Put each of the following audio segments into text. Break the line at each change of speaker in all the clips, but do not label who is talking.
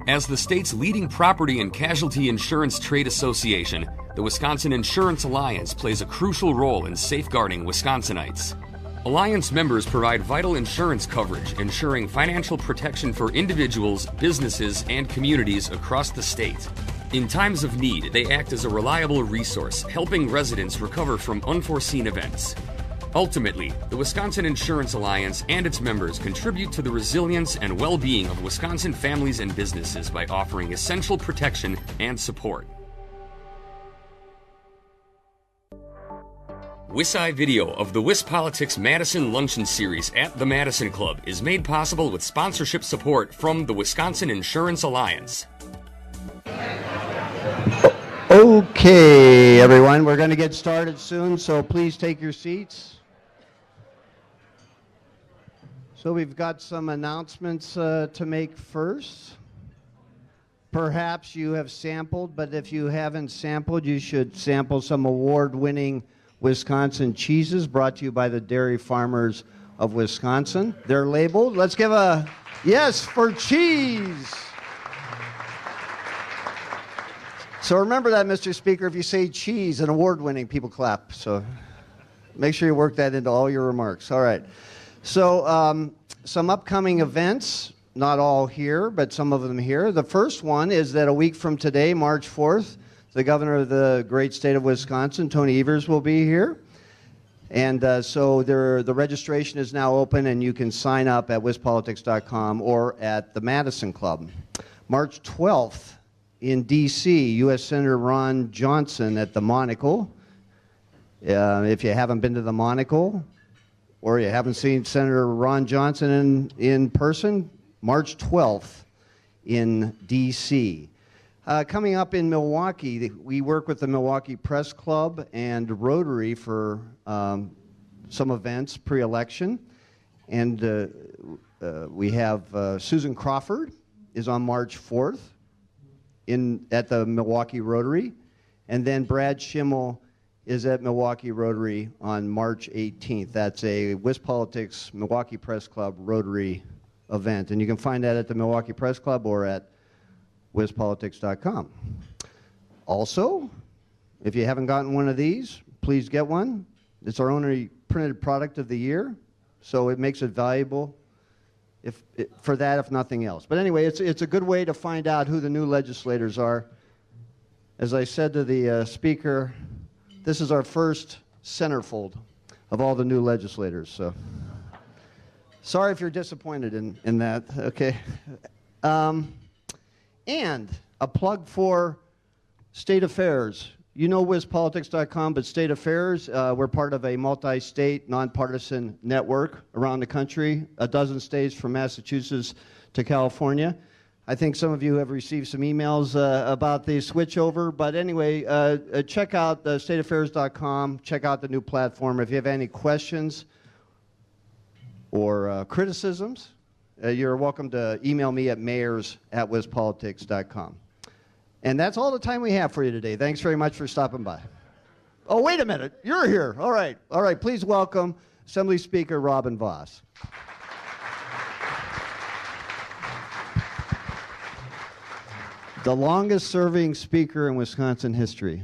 As the state's leading property and casualty insurance trade association, the Wisconsin Insurance Alliance plays a crucial role in safeguarding Wisconsinites. Alliance members provide vital insurance coverage, ensuring financial protection for individuals, businesses, and communities across the state. In times of need, they act as a reliable resource, helping residents recover from unforeseen events. Ultimately, the Wisconsin Insurance Alliance and its members contribute to the resilience and well-being of Wisconsin families and businesses by offering essential protection and support. WisI video of the WisPolitics Madison Luncheon Series at the Madison Club is made possible with sponsorship support from the Wisconsin Insurance Alliance.
Okay, everyone, we're going to get started soon, so please take your seats. So we've got some announcements to make first. Perhaps you have sampled, but if you haven't sampled, you should sample some award-winning Wisconsin cheeses brought to you by the dairy farmers of Wisconsin. They're labeled. Let's give a yes for cheese. So remember that, Mr. Speaker, if you say cheese and award-winning, people clap. So make sure you work that into all your remarks. All right. So some upcoming events, not all here, but some of them here. The first one is that a week from today, March 4th, the governor of the great state of Wisconsin, Tony Evers, will be here. And so the registration is now open, and you can sign up at WisPolitics.com or at the Madison Club. March 12th in D.C., U.S. Senator Ron Johnson at the Monocle. If you haven't been to the Monocle or you haven't seen Senator Ron Johnson in person, March 12th in D.C. Coming up in Milwaukee, we work with the Milwaukee Press Club and Rotary for some events pre-election. And we have Susan Crawford is on March 4th at the Milwaukee Rotary. And then Brad Schimmel is at Milwaukee Rotary on March 18th. That's a WisPolitics Milwaukee Press Club Rotary event. And you can find that at the Milwaukee Press Club or at WisPolitics.com. Also, if you haven't gotten one of these, please get one. It's our only printed product of the year, so it makes it valuable for that, if nothing else. But anyway, it's a good way to find out who the new legislators are. As I said to the speaker, this is our first centerfold of all the new legislators. So sorry if you're disappointed in that. Okay. And a plug for State Affairs. You know WisPolitics.com, but State Affairs, we're part of a multi-state, nonpartisan network around the country, a dozen states from Massachusetts to California. I think some of you have received some emails about the switchover, but anyway, check out stateaffairs.com, check out the new platform. If you have any questions or criticisms, you're welcome to email me at mayors@wispolitics.com. And that's all the time we have for you today. Thanks very much for stopping by. Oh, wait a minute. You're here. All right. All right. Please welcome Assembly Speaker Robin Vos. The longest serving speaker in Wisconsin history.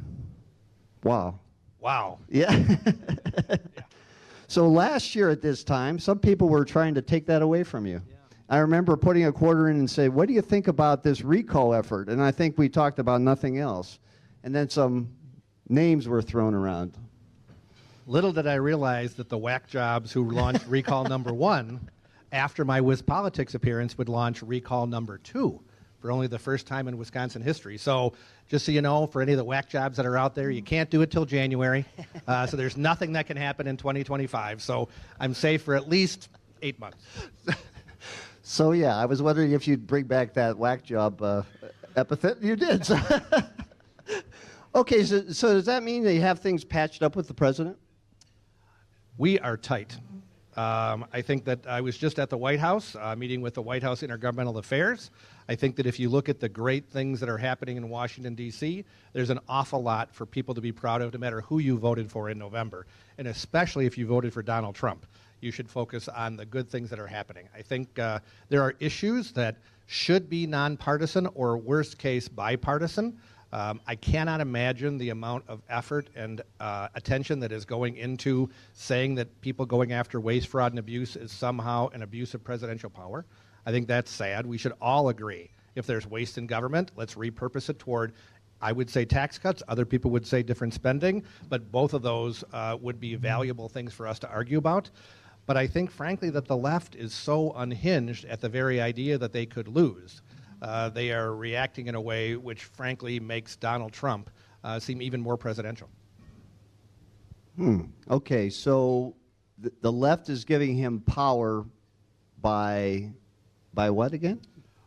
Wow.
Wow.
Yeah. So last year at this time, some people were trying to take that away from you. Yeah. I remember putting a quarter in and say, what do you think about this recall effort? And I think we talked about nothing else. And then some names were thrown around.
Little did I realize that the whack jobs who launched recall number 1 after my WisPolitics appearance would launch recall number 2 for only the first time in Wisconsin history. So just so you know, for any of the whack jobs that are out there, you can't do it till January. So there's nothing that can happen in 2025. So I'm safe for at least 8 months.
So yeah, I was wondering if you'd bring back that whack job epithet. You did. Okay, so does that mean that you have things patched up with the president?
We are tight. I think that I was just at the White House, meeting with the White House Intergovernmental Affairs. I think that if you look at the great things that are happening in Washington, D.C., there's an awful lot for people to be proud of, no matter who you voted for in November, and especially if you voted for Donald Trump. You should focus on the good things that are happening. I think there are issues that should be nonpartisan or, worst case, bipartisan. I cannot imagine the amount of effort and attention that is going into saying that people going after waste, fraud, and abuse is somehow an abuse of presidential power. I think that's sad. We should all agree, if there's waste in government, let's repurpose it toward, I would say, tax cuts. Other people would say different spending, but both of those would be valuable things for us to argue about. But I think, frankly, that the left is so unhinged at the very idea that they could lose. They are reacting in a way which, frankly, makes Donald Trump seem even more presidential.
Okay, so the left is giving him power by what again?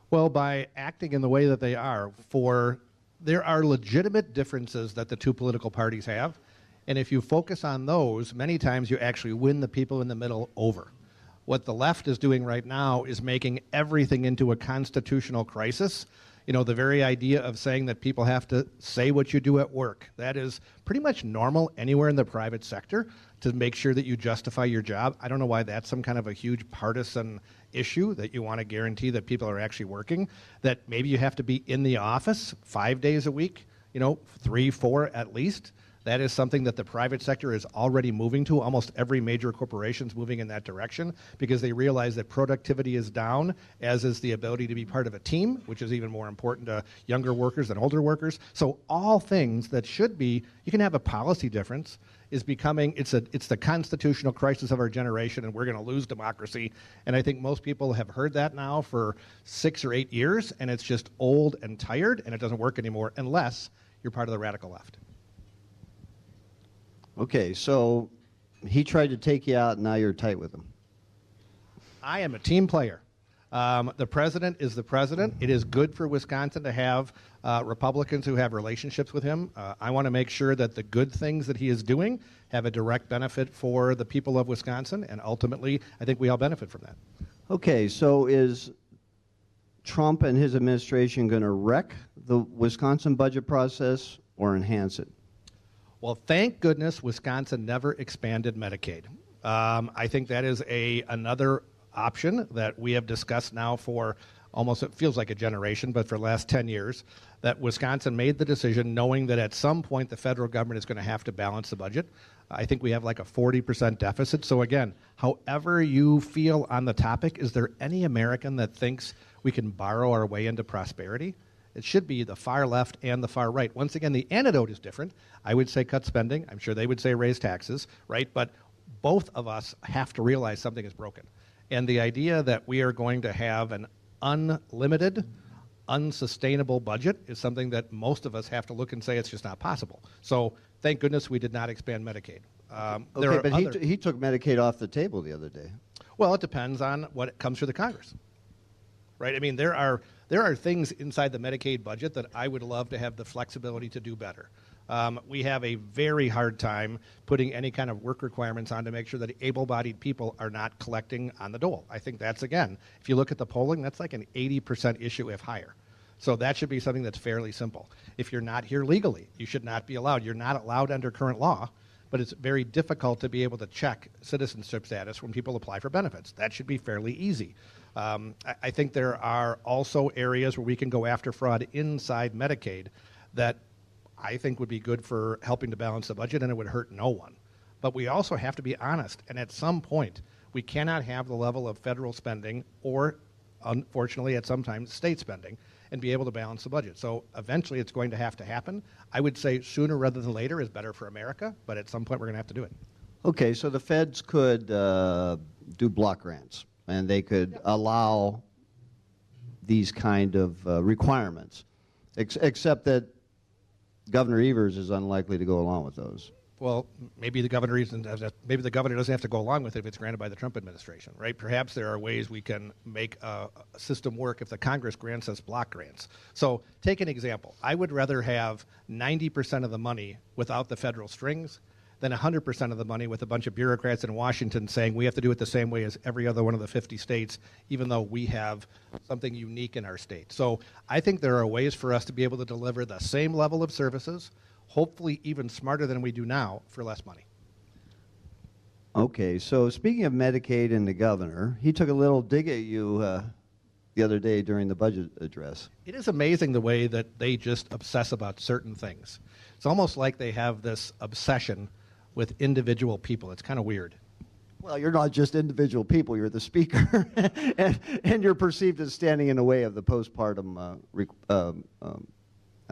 Well, by acting in the way that they are. There are legitimate differences that the two political parties have, and if you focus on those, many times you actually win the people in the middle over. What the left is doing right now is making everything into a constitutional crisis. You know, the very idea of saying that people have to say what you do at work, that is pretty much normal anywhere in the private sector to make sure that you justify your job. I don't know why that's some kind of a huge partisan issue, that you want to guarantee that people are actually working, that maybe you have to be in the office 5 days a week, 3, 4 at least. That is something that the private sector is already moving to. Almost every major corporation is moving in that direction because they realize that productivity is down, as is the ability to be part of a team, which is even more important to younger workers than older workers. So all things that should be, you can have a policy difference, is becoming, it's the constitutional crisis of our generation, and we're going to lose democracy. And I think most people have heard that now for 6 or 8 years, and it's just old and tired, and it doesn't work anymore unless you're part of the radical left.
Okay, so he tried to take you out, and now you're tight with him.
I am a team player. The president is the president. It is good for Wisconsin to have Republicans who have relationships with him. I want to make sure that the good things that he is doing have a direct benefit for the people of Wisconsin, and ultimately, I think we all benefit from that.
Okay, so is Trump and his administration going to wreck the Wisconsin budget process or enhance it?
Well, thank goodness Wisconsin never expanded Medicaid. I think that is another option that we have discussed now for almost, it feels like a generation, but for the last 10 years, that Wisconsin made the decision knowing that at some point the federal government is going to have to balance the budget. I think we have like a 40% deficit. So again, however you feel on the topic, is there any American that thinks we can borrow our way into prosperity? It should be the far left and the far right. Once again, the antidote is different. I would say cut spending. I'm sure they would say raise taxes, right? But both of us have to realize something is broken. And the idea that we are going to have an unlimited, unsustainable budget is something that most of us have to look and say it's just not possible. So thank goodness we did not expand Medicaid.
Okay, but he took Medicaid off the table the other day.
Well, it depends on what comes through the Congress, right? I mean, there are things inside the Medicaid budget that I would love to have the flexibility to do better. We have a very hard time putting any kind of work requirements on to make sure that able-bodied people are not collecting on the dole. I think that's, again, if you look at the polling, that's like an 80% issue, if higher. So that should be something that's fairly simple. If you're not here legally, you should not be allowed. You're not allowed under current law, but it's very difficult to be able to check citizenship status when people apply for benefits. That should be fairly easy. I think there are also areas where we can go after fraud inside Medicaid that I think would be good for helping to balance the budget, and it would hurt no one. But we also have to be honest, and at some point, we cannot have the level of federal spending or, unfortunately, at some times, state spending and be able to balance the budget. So eventually it's going to happen. I would say sooner rather than later is better for America, but at some point we're going to have to do it.
Okay, so the feds could do block grants, and they could allow these kind of requirements, except that Governor Evers is unlikely to go along with those.
Well, maybe the governor doesn't have to go along with it if it's granted by the Trump administration, right? Perhaps there are ways we can make a system work if the Congress grants us block grants. So take an example. I would rather have 90% of the money without the federal strings than 100% of the money with a bunch of bureaucrats in Washington saying we have to do it the same way as every other one of the 50 states, even though we have something unique in our state. So I think there are ways for us to be able to deliver the same level of services, hopefully even smarter than we do now, for less money.
Okay, so speaking of Medicaid and the governor, he took a little dig at you the other day during the budget address.
It is amazing the way that they just obsess about certain things. It's almost like they have this obsession with individual people. It's kind of weird.
Well, you're not just individual people, you're the speaker, and you're perceived as standing in the way of the postpartum, I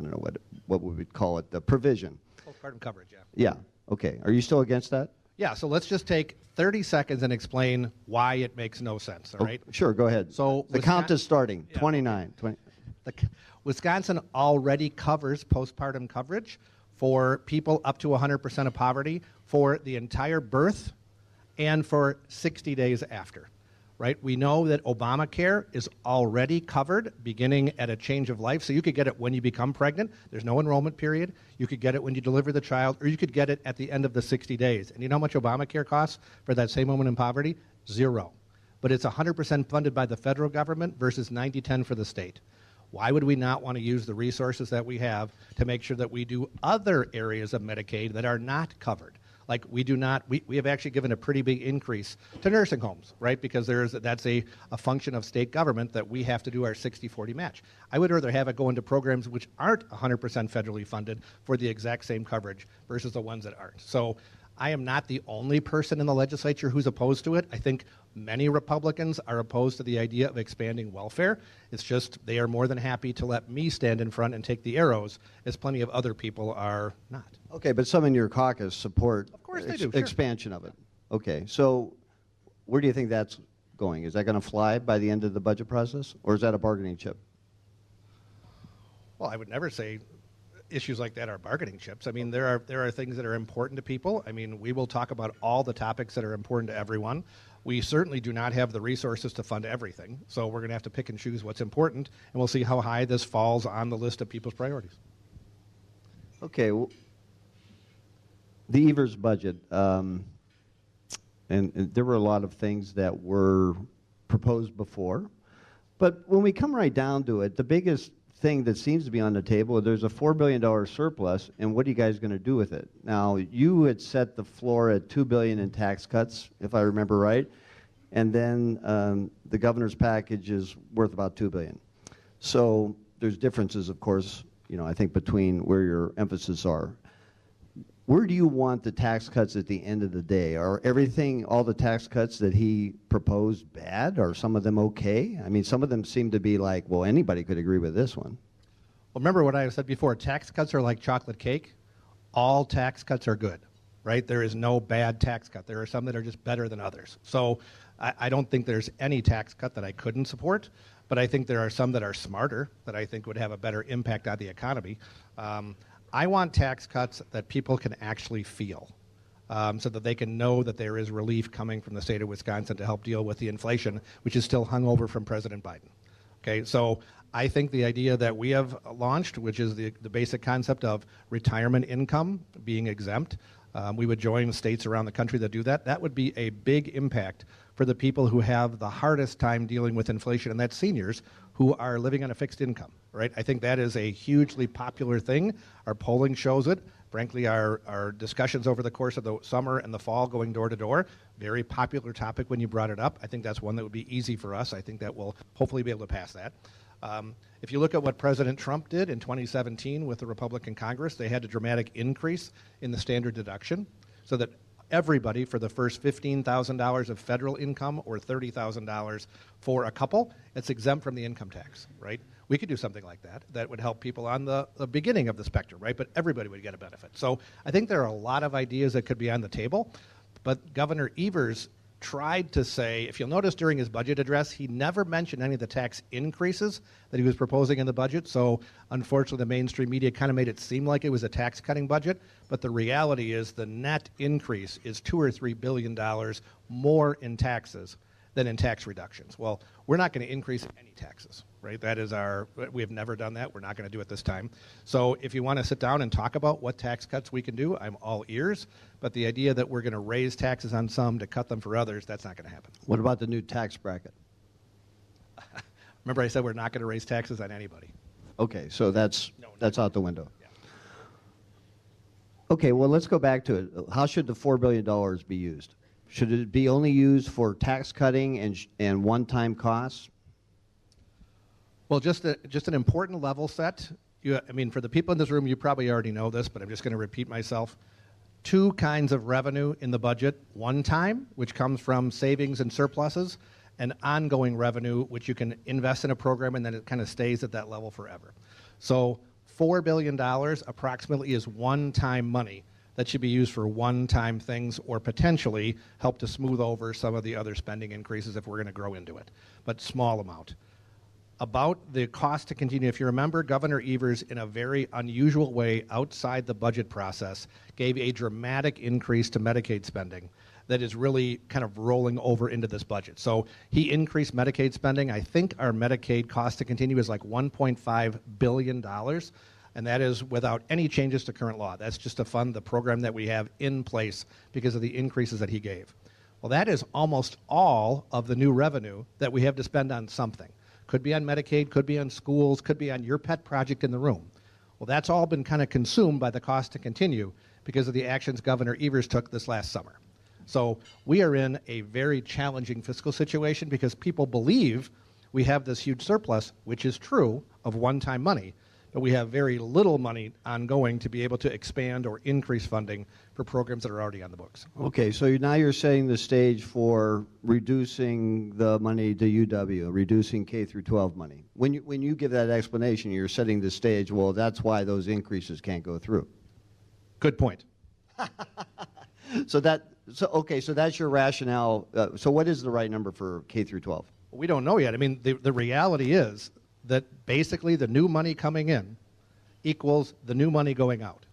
don't know what we would call it, the provision.
Postpartum coverage, yeah.
Yeah, okay. Are you still against that?
Yeah, so let's just take 30 seconds and explain why it makes no sense, all right?
Sure, go ahead.
So
the count is starting,
yeah.
29. 20.
Wisconsin already covers postpartum coverage for people up to 100% of poverty for the entire birth and for 60 days after, right? We know that Obamacare is already covered beginning at a change of life, so you could get it when you become pregnant. There's no enrollment period. You could get it when you deliver the child, or you could get it at the end of the 60 days. And you know how much Obamacare costs for that same woman in poverty? $0. But it's 100% funded by the federal government versus 90-10 for the state. Why would we not want to use the resources that we have to make sure that we do other areas of Medicaid that are not covered? Like we have actually given a pretty big increase to nursing homes, right? Because that's a function of state government that we have to do our 60-40 match. I would rather have it go into programs which aren't 100% federally funded for the exact same coverage versus the ones that aren't. So I am not the only person in the legislature who's opposed to it. I think many Republicans are opposed to the idea of expanding welfare. It's just they are more than happy to let me stand in front and take the arrows, as plenty of other people are not.
Okay, but some in your caucus support
Of course they do, sure.
expansion of it. Okay, so where do you think that's going? Is that going to fly by the end of the budget process, or is that a bargaining chip?
Well, I would never say issues like that are bargaining chips. I mean, there are things that are important to people. I mean, we will talk about all the topics that are important to everyone. We certainly do not have the resources to fund everything, so we're going to have to pick and choose what's important, and we'll see how high this falls on the list of people's priorities.
Okay, the Evers budget, and there were a lot of things that were proposed before, but when we come right down to it, the biggest thing that seems to be on the table, there's a $4 billion surplus, and what are you guys going to do with it? Now, you had set the floor at $2 billion in tax cuts, if I remember right, and then the governor's package is worth about $2 billion. So there's differences, of course, I think between where your emphasis are. Where do you want the tax cuts at the end of the day? Are all the tax cuts that he proposed bad? Are some of them okay? I mean, some of them seem to be like, well, anybody could agree with this one.
Well, remember what I said before, tax cuts are like chocolate cake. All tax cuts are good, right? There is no bad tax cut. There are some that are just better than others. So I don't think there's any tax cut that I couldn't support, but I think there are some that are smarter that I think would have a better impact on the economy. I want tax cuts that people can actually feel, so that they can know that there is relief coming from the state of Wisconsin to help deal with the inflation, which is still hung over from President Biden. Okay, so I think the idea that we have launched, which is the basic concept of retirement income being exempt, we would join states around the country that do that. That would be a big impact for the people who have the hardest time dealing with inflation, and that's seniors who are living on a fixed income, right? I think that is a hugely popular thing. Our polling shows it. Frankly, our discussions over the course of the summer and the fall going door to door, very popular topic when you brought it up. I think that's one that would be easy for us. I think that we'll hopefully be able to pass that. If you look at what President Trump did in 2017 with the Republican Congress, they had a dramatic increase in the standard deduction so that everybody for the first $15,000 of federal income or $30,000 for a couple, it's exempt from the income tax, right? We could do something like that. That would help people on the beginning of the spectrum, right? But everybody would get a benefit. So I think there are a lot of ideas that could be on the table, but Governor Evers tried to say, if you'll notice during his budget address, he never mentioned any of the tax increases that he was proposing in the budget. So unfortunately, the mainstream media kind of made it seem like it was a tax cutting budget. But the reality is the net increase is $2 or $3 billion more in taxes than in tax reductions. Well, we're not going to increase any taxes, right? We have never done that. We're not going to do it this time. So if you want to sit down and talk about what tax cuts we can do, I'm all ears. But the idea that we're going to raise taxes on some to cut them for others, that's not going to happen.
What about the new tax bracket?
Remember I said we're not going to raise taxes on anybody.
Okay, so that's out the window.
Yeah.
Okay, well, let's go back to it. How should the $4 billion be used? Should it be only used for tax cutting and one-time costs?
Well, just an important level set. For the people in this room, you probably already know this, but I'm just going to repeat myself. Two kinds of revenue in the budget. One time, which comes from savings and surpluses, and ongoing revenue, which you can invest in a program and then it kind of stays at that level forever. So $4 billion approximately is one-time money that should be used for one-time things or potentially help to smooth over some of the other spending increases if we're going to grow into it, but small amount. About the cost to continue, if you remember, Governor Evers, in a very unusual way outside the budget process, gave a dramatic increase to Medicaid spending that is really kind of rolling over into this budget. So he increased Medicaid spending. I think our Medicaid cost to continue is like $1.5 billion, and that is without any changes to current law. That's just to fund the program that we have in place because of the increases that he gave. Well, that is almost all of the new revenue that we have to spend on something. Could be on Medicaid, could be on schools, could be on your pet project in the room. Well, that's all been kind of consumed by the cost to continue because of the actions Governor Evers took this last summer. So we are in a very challenging fiscal situation because people believe we have this huge surplus, which is true, of one-time money, but we have very little money ongoing to be able to expand or increase funding for programs that are already on the books.
Okay, so now you're setting the stage for reducing the money to UW, reducing K through 12 money. When you give that explanation, you're setting the stage, well, that's why those increases can't go through.
Good point.
So that's your rationale. So what is the right number for K through 12?
We don't know yet. I mean, the reality is that basically the new money coming in equals the new money going out.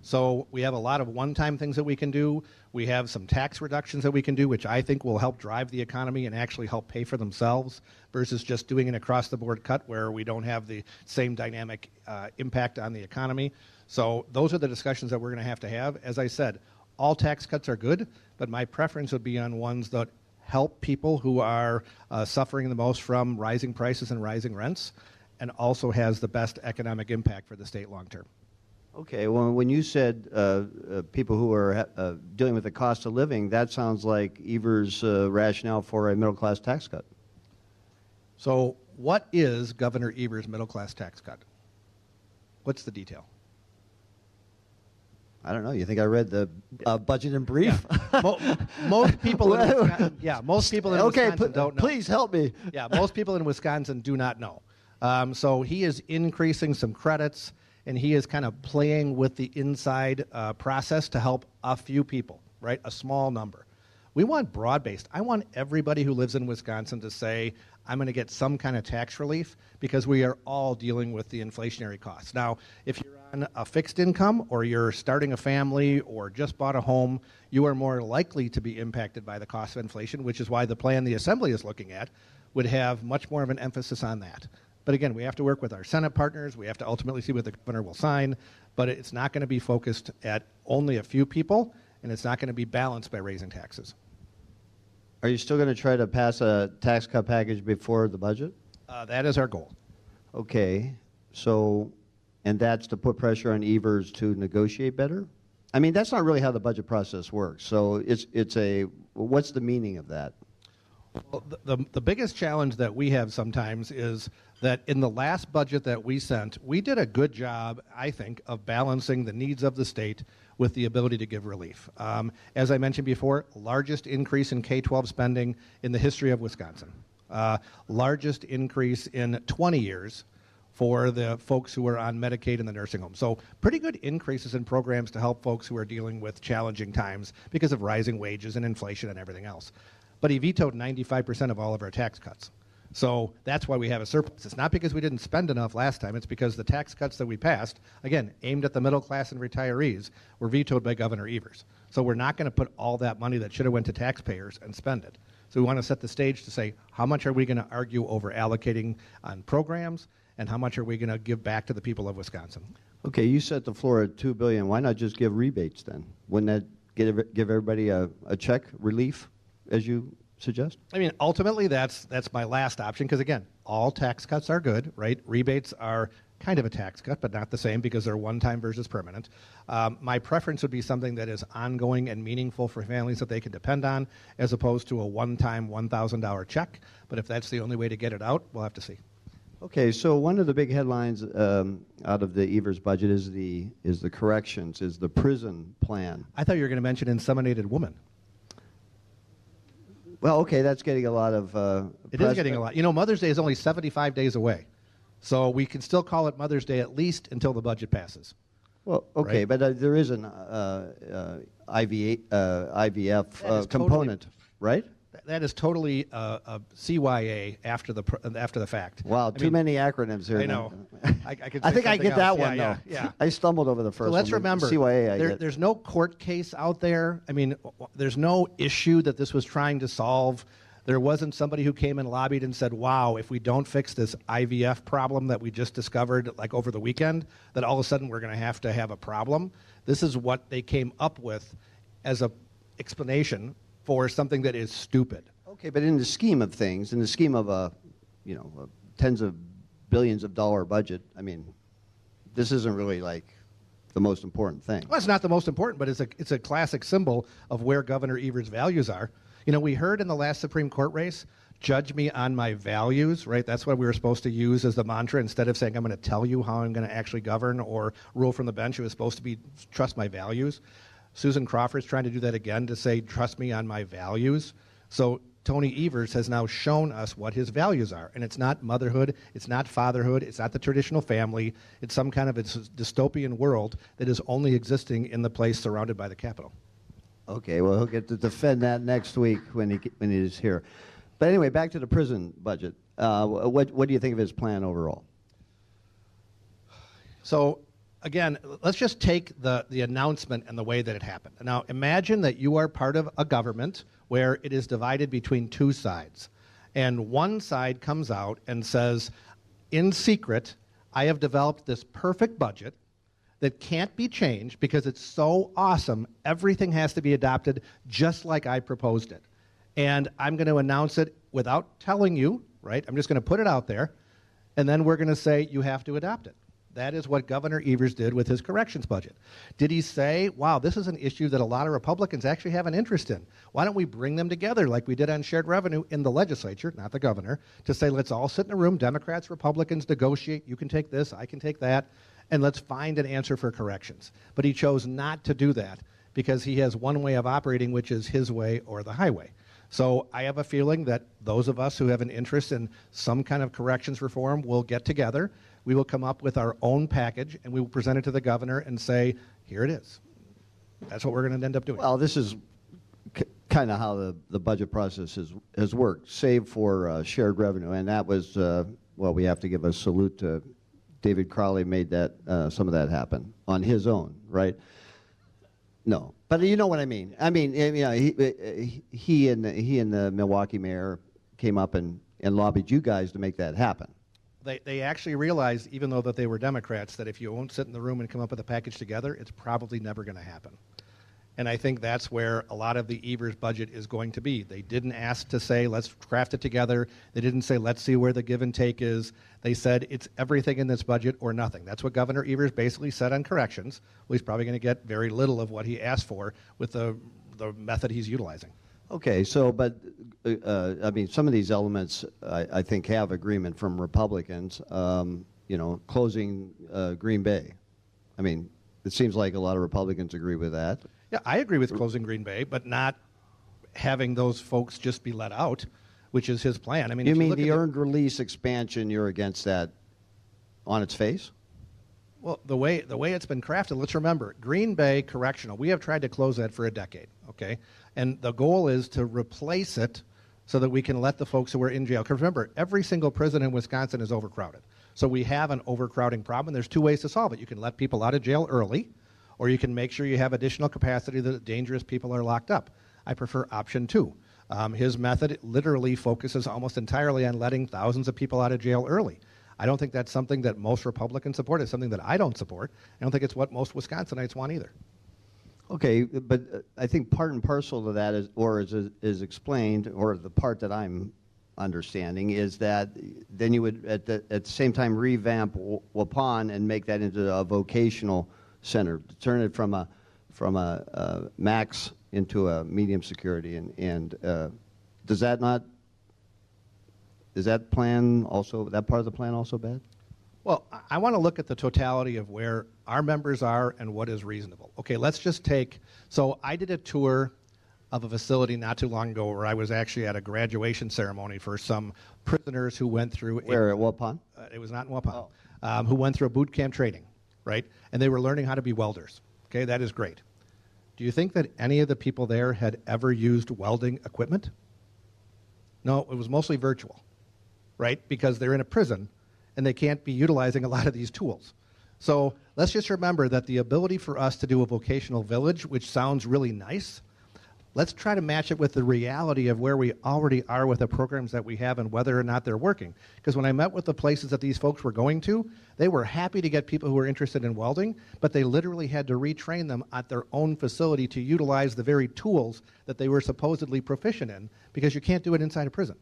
So we have a lot of one-time things that we can do. We have some tax reductions that we can do, which I think will help drive the economy and actually help pay for themselves versus just doing an across-the-board cut where we don't have the same dynamic impact on the economy. So those are the discussions that we're going to have. As I said, all tax cuts are good, but my preference would be on ones that help people who are suffering the most from rising prices and rising rents, and also has the best economic impact for the state long term.
Okay, well, when you said people who are dealing with the cost of living, that sounds like Evers' rationale for a middle-class tax cut.
So what is Governor Evers' middle-class tax cut? What's the detail?
I don't know. You think I read the budget in brief?
Yeah. Most people in Wisconsin don't know.
Please help me.
Yeah, most people in Wisconsin do not know. So he is increasing some credits, and he is kind of playing with the inside process to help a few people, right? A small number. We want broad-based. I want everybody who lives in Wisconsin to say, I'm going to get some kind of tax relief because we are all dealing with the inflationary costs. Now, if you're on a fixed income or you're starting a family or just bought a home, you are more likely to be impacted by the cost of inflation, which is why the plan the Assembly is looking at would have much more of an emphasis on that. But again, we have to work with our Senate partners. We have to ultimately see what the governor will sign, but it's not going to be focused at only a few people, and it's not going to be balanced by raising taxes.
Are you still going to try to pass a tax cut package before the budget?
That is our goal.
Okay, so, and that's to put pressure on Evers to negotiate better? I mean, that's not really how the budget process works. So what's the meaning of that?
Well, the biggest challenge that we have sometimes is that in the last budget that we sent, we did a good job, I think, of balancing the needs of the state with the ability to give relief. As I mentioned before, largest increase in K-12 spending in the history of Wisconsin. Largest increase in 20 years for the folks who are on Medicaid in the nursing home. So pretty good increases in programs to help folks who are dealing with challenging times because of rising wages and inflation and everything else. But he vetoed 95% of all of our tax cuts. So that's why we have a surplus. It's not because we didn't spend enough last time. It's because the tax cuts that we passed, again, aimed at the middle class and retirees, were vetoed by Governor Evers. So we're not going to put all that money that should have went to taxpayers and spend it. So we want to set the stage to say, how much are we going to argue over allocating on programs, and how much are we going to give back to the people of Wisconsin?
Okay, you set the floor at $2 billion. Why not just give rebates then? Wouldn't that give everybody a check relief, as you suggest?
I mean, ultimately, that's my last option, because again, all tax cuts are good, right? Rebates are kind of a tax cut, but not the same because they're one-time versus permanent. My preference would be something that is ongoing and meaningful for families that they can depend on, as opposed to a one-time $1,000 check. But if that's the only way to get it out, we'll have to see.
Okay, so one of the big headlines out of the Evers budget is the corrections, is the prison plan.
I thought you were going to mention inseminated woman.
Well, okay, that's getting a lot of
It is getting a lot. You know, Mother's Day is only 75 days away. So we can still call it Mother's Day at least until the budget passes.
Well, okay,
right?
but there is an IVF component,
totally,
right?
That is totally a CYA after the fact.
Wow, too many acronyms here.
I know. I could
I
say
think I get
something
that
else.
one,
Yeah,
though.
yeah.
I stumbled over the first
So
one.
let's remember,
CYA,
there's no court case out there. I mean, there's no issue that this was trying to solve. There wasn't somebody who came and lobbied and said, wow, if we don't fix this IVF problem that we just discovered like over the weekend, that all of a sudden we're going to have a problem. This is what they came up with as a explanation for something that is stupid.
Okay, but in the scheme of things, in the scheme of a tens of billions of dollar budget, I mean, this isn't really like the most important thing.
Well, it's not the most important, but it's a classic symbol of where Governor Evers' values are. You know, we heard in the last Supreme Court race, judge me on my values, right? That's what we were supposed to use as the mantra. Instead of saying, I'm going to tell you how I'm going to actually govern or rule from the bench, it was supposed to be, trust my values. Susan Crawford's trying to do that again, to say, trust me on my values. So Tony Evers has now shown us what his values are. And it's not motherhood, it's not fatherhood, it's not the traditional family, it's some kind of a dystopian world that is only existing in the place surrounded by the Capitol.
Okay, well, he'll get to defend that next week when he is here. But anyway, back to the prison budget. What do you think of his plan overall?
So, again, let's just take the announcement and the way that it happened. Now, imagine that you are part of a government where it is divided between two sides. And one side comes out and says, in secret, I have developed this perfect budget that can't be changed because it's so awesome, everything has to be adopted just like I proposed it. And I'm going to announce it without telling you, right? I'm just going to put it out there, and then we're going to say you have to adopt it. That is what Governor Evers did with his corrections budget. Did he say, wow, this is an issue that a lot of Republicans actually have an interest in. Why don't we bring them together like we did on shared revenue in the legislature, not the governor, to say, let's all sit in a room, Democrats, Republicans, negotiate, you can take this, I can take that, and let's find an answer for corrections. But he chose not to do that because he has one way of operating, which is his way or the highway. So I have a feeling that those of us who have an interest in some kind of corrections reform will get together. We will come up with our own package, and we will present it to the governor and say, here it is. That's what we're going to end up doing.
Well, this is kind of how the budget process has worked, save for shared revenue. And that was, well, we have to give a salute to David Crowley made that some of that happen on his own, right? No, but you know what I mean. I mean, you know, he and the Milwaukee mayor came up and lobbied you guys to make that happen.
They actually realized, even though that they were Democrats, that if you won't sit in the room and come up with a package together, it's probably never going to happen. And I think that's where a lot of the Evers budget is going to be. They didn't ask to say, let's craft it together. They didn't say, let's see where the give and take is. They said, it's everything in this budget or nothing. That's what Governor Evers basically said on corrections. Well, he's probably going to get very little of what he asked for with the method he's utilizing.
Okay, so, but, I mean, some of these elements, I think, have agreement from Republicans, you know, closing Green Bay. I mean, it seems like a lot of Republicans agree with that.
Yeah, I agree with closing Green Bay, but not having those folks just be let out, which is his plan. I mean,
you mean the earned release expansion, you're against that on its face?
Well, the way it's been crafted, let's remember, Green Bay Correctional, we have tried to close that for a decade, okay? And the goal is to replace it so that we can let the folks who are in jail. Because remember, every single prison in Wisconsin is overcrowded. So we have an overcrowding problem. There's two ways to solve it. You can let people out of jail early, or you can make sure you have additional capacity that dangerous people are locked up. I prefer option two. His method literally focuses almost entirely on letting thousands of people out of jail early. I don't think that's something that most Republicans support. It's something that I don't support. I don't think it's what most Wisconsinites want either.
Okay, but I think part and parcel to that is explained, or the part that I'm understanding is that then you would at the same time revamp Waupun and make that into a vocational center, turn it from a max into a medium security, and does that not? Is that plan also, that part of the plan also bad?
Well, I want to look at the totality of where our members are and what is reasonable. Okay, let's just take, so I did a tour of a facility not too long ago where I was actually at a graduation ceremony for some prisoners who went through
Where, at Waupun?
It was not in Waupun. Who went through a boot camp training, right? And they were learning how to be welders. Okay, that is great. Do you think that any of the people there had ever used welding equipment? No, it was mostly virtual, right? Because they're in a prison and they can't be utilizing a lot of these tools. So let's just remember that the ability for us to do a vocational village, which sounds really nice, let's try to match it with the reality of where we already are with the programs that we have and whether or not they're working. Because when I met with the places that these folks were going to, they were happy to get people who were interested in welding, but they literally had to retrain them at their own facility to utilize the very tools that they were supposedly proficient in, because you can't do it inside a prison.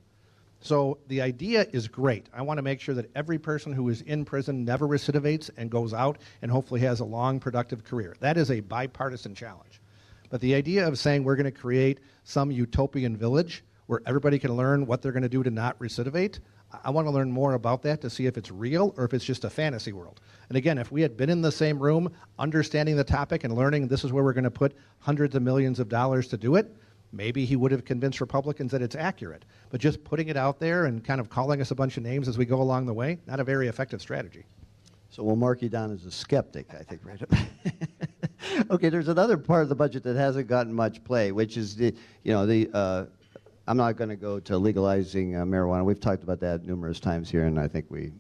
So the idea is great. I want to make sure that every person who is in prison never recidivates and goes out and hopefully has a long, productive career. That is a bipartisan challenge. But the idea of saying we're going to create some utopian village where everybody can learn what they're going to do to not recidivate, I want to learn more about that to see if it's real or if it's just a fantasy world. And again, if we had been in the same room, understanding the topic and learning this is where we're going to put hundreds of millions of dollars to do it, maybe he would have convinced Republicans that it's accurate. But just putting it out there and kind of calling us a bunch of names as we go along the way, not a very effective strategy.
So we'll mark you down as a skeptic, I think, right? Okay, there's another part of the budget that hasn't gotten much play, which is I'm not going to go to legalizing marijuana. We've talked about that numerous times here, and I think we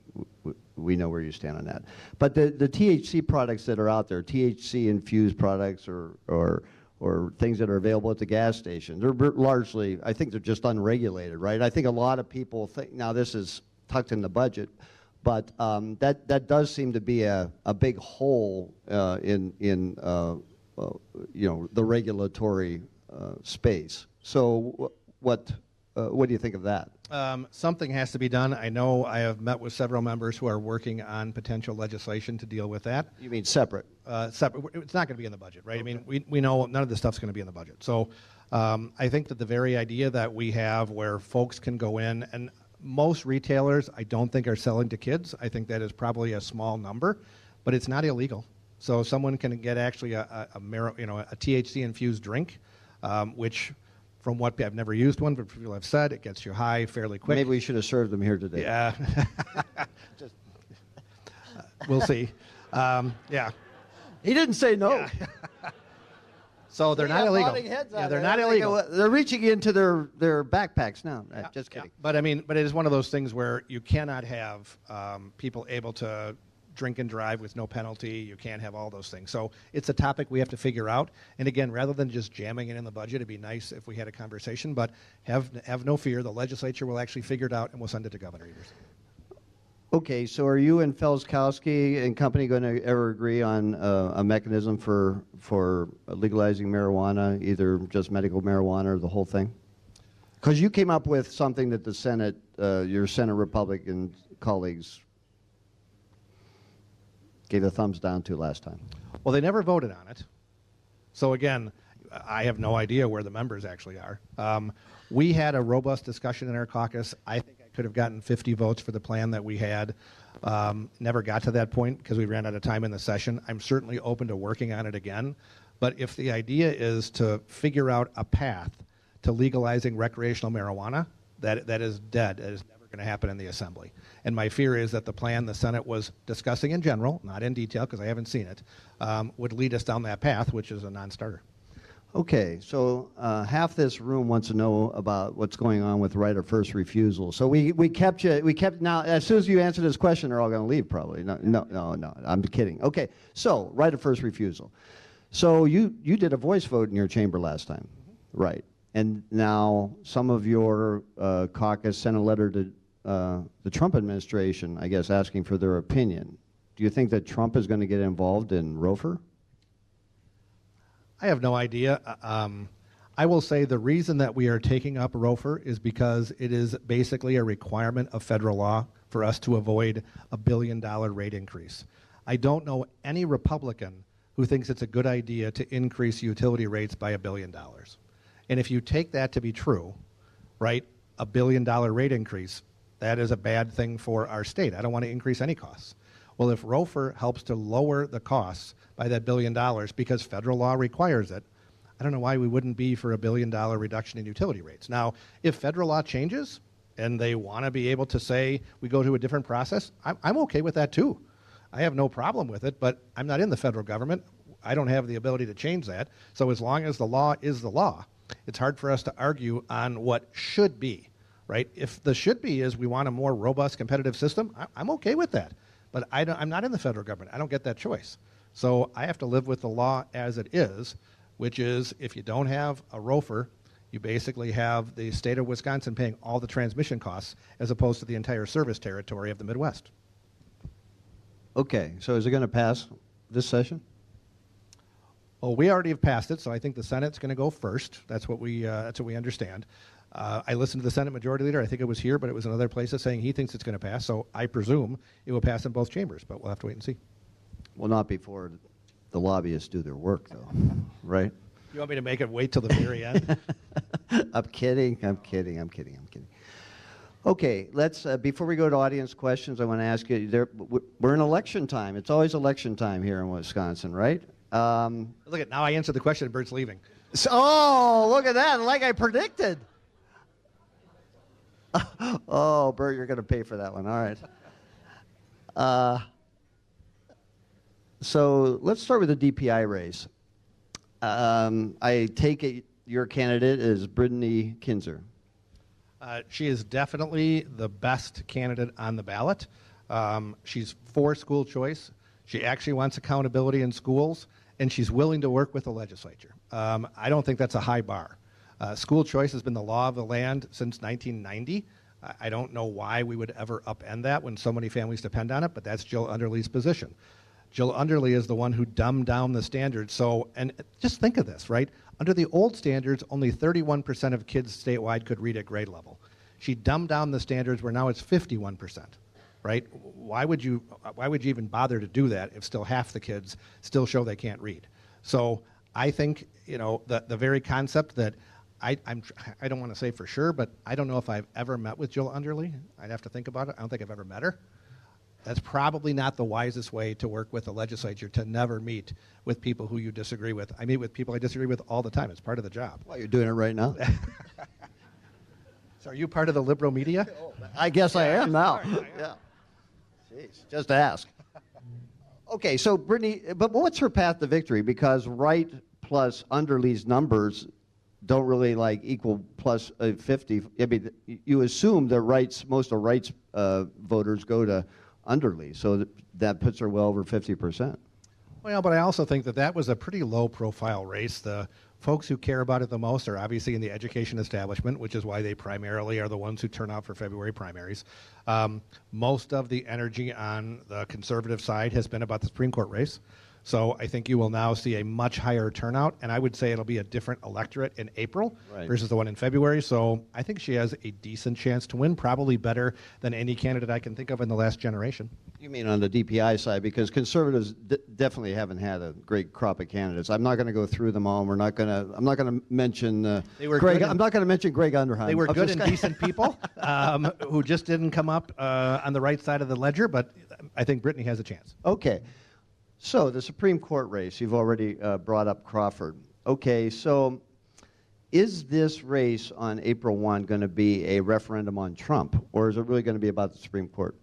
know where you stand on that. But the THC products that are out there, THC-infused products or things that are available at the gas station, they're largely, I think they're just unregulated, right? I think a lot of people think, now this is tucked in the budget, but that does seem to be a big hole in the regulatory space. So what do you think of that?
Something has to be done. I know I have met with several members who are working on potential legislation to deal with that.
You mean separate?
Separate. It's not going to be in the budget, right? Okay. I mean, we know none of this stuff's going to be in the budget. So I think that the very idea that we have where folks can go in, and most retailers I don't think are selling to kids. I think that is probably a small number, but it's not illegal. So someone can get actually a THC-infused drink, which, from what I've never used one, but people have said, it gets you high fairly quick.
Maybe we should have served them here today.
Yeah. We'll see. Yeah.
He didn't say no.
Yeah. So they're not illegal. Yeah, they're not illegal.
They're reaching into their backpacks now.
Yeah,
just kidding.
Yeah. But it is one of those things where you cannot have people able to drink and drive with no penalty. You can't have all those things. So it's a topic we have to figure out. And again, rather than just jamming it in the budget, it'd be nice if we had a conversation. But have no fear. The legislature will actually figure it out, and we'll send it to Governor Evers.
Okay, so are you and Felskowski and company going to ever agree on a mechanism for legalizing marijuana, either just medical marijuana or the whole thing? Because you came up with something that the Senate, your Senate Republican colleagues gave a thumbs down to last time.
Well, they never voted on it. So again, I have no idea where the members actually are. We had a robust discussion in our caucus. I think I could have gotten 50 votes for the plan that we had. Never got to that point because we ran out of time in the session. I'm certainly open to working on it again. But if the idea is to figure out a path to legalizing recreational marijuana, that is dead. That is never going to happen in the Assembly. And my fear is that the plan the Senate was discussing in general, not in detail because I haven't seen it, would lead us down that path, which is a non-starter.
Okay, so half this room wants to know about what's going on with right of first refusal. So we kept now, as soon as you answer this question, they're all going to leave probably. No, I'm kidding. Okay, so right of first refusal. So you did a voice vote in your chamber last time, right? and now some of your caucus sent a letter to the Trump administration, I guess, asking for their opinion. Do you think that Trump is going to get involved in ROFR?
I have no idea. I will say the reason that we are taking up ROFR is because it is basically a requirement of federal law for us to avoid a $1 billion rate increase. I don't know any Republican who thinks it's a good idea to increase utility rates by $1 billion. And if you take that to be true, right, a $1 billion rate increase, that is a bad thing for our state. I don't want to increase any costs. Well, if ROFR helps to lower the costs by that $1 billion because federal law requires it, I don't know why we wouldn't be for a $1 billion reduction in utility rates. Now, if federal law changes and they want to be able to say we go to a different process, I'm okay with that too. I have no problem with it, but I'm not in the federal government. I don't have the ability to change that. So as long as the law is the law, it's hard for us to argue on what should be, right? If the should be is we want a more robust competitive system, I'm okay with that. But I'm not in the federal government. I don't get that choice. So I have to live with the law as it is, which is if you don't have a ROFR, you basically have the state of Wisconsin paying all the transmission costs as opposed to the entire service territory of the Midwest.
Okay, so is it going to pass this session?
Well, we already have passed it, so I think the Senate's going to go first. That's what we understand. I listened to the Senate Majority Leader. I think it was here, but it was in other places saying he thinks it's going to pass. So I presume it will pass in both chambers, but we'll have to wait and see.
Well, not before the lobbyists do their work, though, right?
You want me to make it wait till the very end?
I'm kidding. Okay, let's, before we go to audience questions, I want to ask you, we're in election time. It's always election time here in Wisconsin, right?
Look at, now I answered the question and Bert's leaving.
Oh, look at that, like I predicted. Oh, Bert, you're going to pay for that one. All right. So let's start with the DPI race. I take it your candidate is Brittany Kinzer.
She is definitely the best candidate on the ballot. She's for school choice. She actually wants accountability in schools, and she's willing to work with the legislature. I don't think that's a high bar. School choice has been the law of the land since 1990. I don't know why we would ever upend that when so many families depend on it, but that's Jill Underly's position. Jill Underly is the one who dumbed down the standards. So, and just think of this, right? Under the old standards, only 31% of kids statewide could read at grade level. She dumbed down the standards where now it's 51%, right? Why would you even bother to do that if still half the kids still show they can't read? So I think, you know, the very concept that I don't want to say for sure, but I don't know if I've ever met with Jill Underly. I'd have to think about it. I don't think I've ever met her. That's probably not the wisest way to work with the legislature, to never meet with people who you disagree with. I meet with people I disagree with all the time. It's part of the job.
Well, you're doing it right now.
So are you part of the liberal media?
I guess I am now. Yeah. Jeez, just ask. Okay, so Brittany, but what's her path to victory? Because Wright plus Underly's numbers don't really like equal plus 50. I mean, you assume that most of Wright's voters go to Underly, so that puts her well over 50%.
Well, but I also think that was a pretty low-profile race. The folks who care about it the most are obviously in the education establishment, which is why they primarily are the ones who turn out for February primaries. Most of the energy on the conservative side has been about the Supreme Court race. So I think you will now see a much higher turnout, and I would say it'll be a different electorate in April versus the one in February. So I think she has a decent chance to win, probably better than any candidate I can think of in the last generation.
You mean on the DPI side, because conservatives definitely haven't had a great crop of candidates. I'm not going to go through them all. I'm not going to mention Greg. I'm not going to mention Greg Underheim.
They were good and decent people who just didn't come up on the right side of the ledger, but I think Brittany has a chance.
Okay. So the Supreme Court race, you've already brought up Crawford. Okay, so is this race on April 1 going to be a referendum on Trump, or is it really going to be about the Supreme Court?